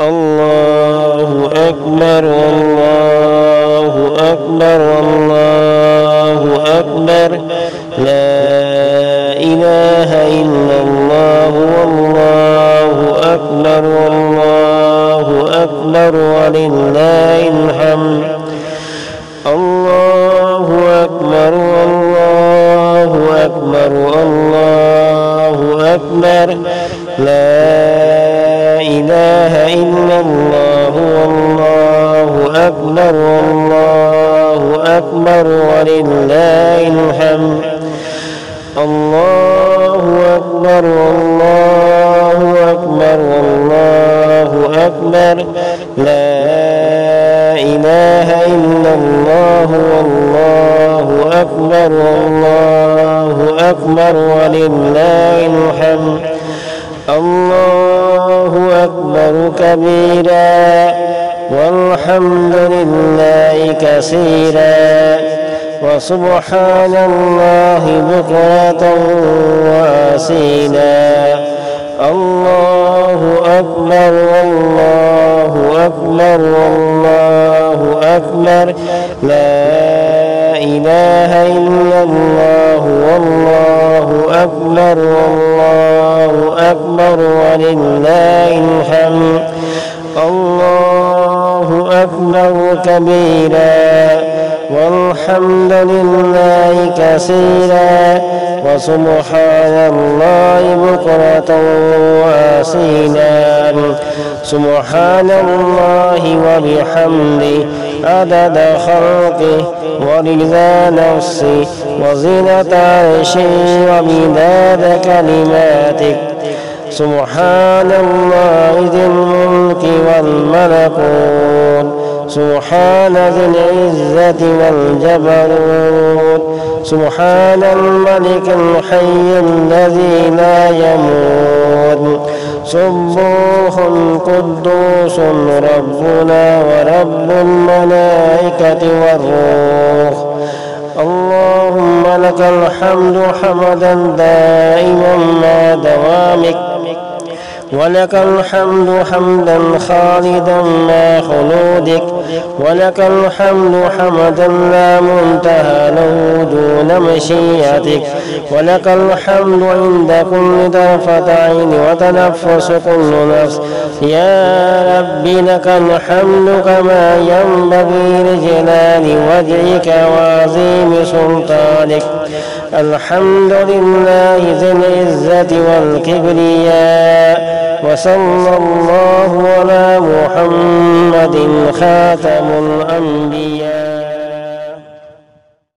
الله أكبر الله أكبر الله أكبر لا إله إلا الله والله أكبر والله أكبر ولله الحمد الله أكبر الله أكبر الله أكبر لا إله إلا الله والله أكبر والله أكبر ولله الحمد الله أكبر الله أكبر والله أكبر لا إله إلا الله والله أكبر والله أكبر ولله الحمد الله أكبر كبيرا والحمد لله كثيرا وسبحان الله بكرة وأصيلا الله أكبر والله أكبر والله أكبر لا إله إلا الله والله أكبر والله أكبر ولله الحمد الله أكبر كبيرا والحمد لله كثيرا وسبحان الله بكرة وأصيلا سبحان الله وبحمده عدد خلقه ورضا نفسه وزنة عرشه ومداد كلماته سبحان الله ذي الملك والملكوت سبحان ذي العزة والجبروت سبحان الملك الحي الذي لا يموت سبوح قدوس ربنا ورب الملائكة والروح اللهم لك الحمد حمدا دائما مع دوامك ولك الحمد حمدا خالدا مع خلودك ولك الحمد حمدا لا منتهى له دون مشيئتك ولك الحمد عند كل طرفة عين وتنفس كل نفس يا رب لك الحمد كما ينبغي لجلال وجهك وعظيم سلطانك الحمد لله ذي العزة والكبرياء وصلى الله على محمد خاتم الأنبياء.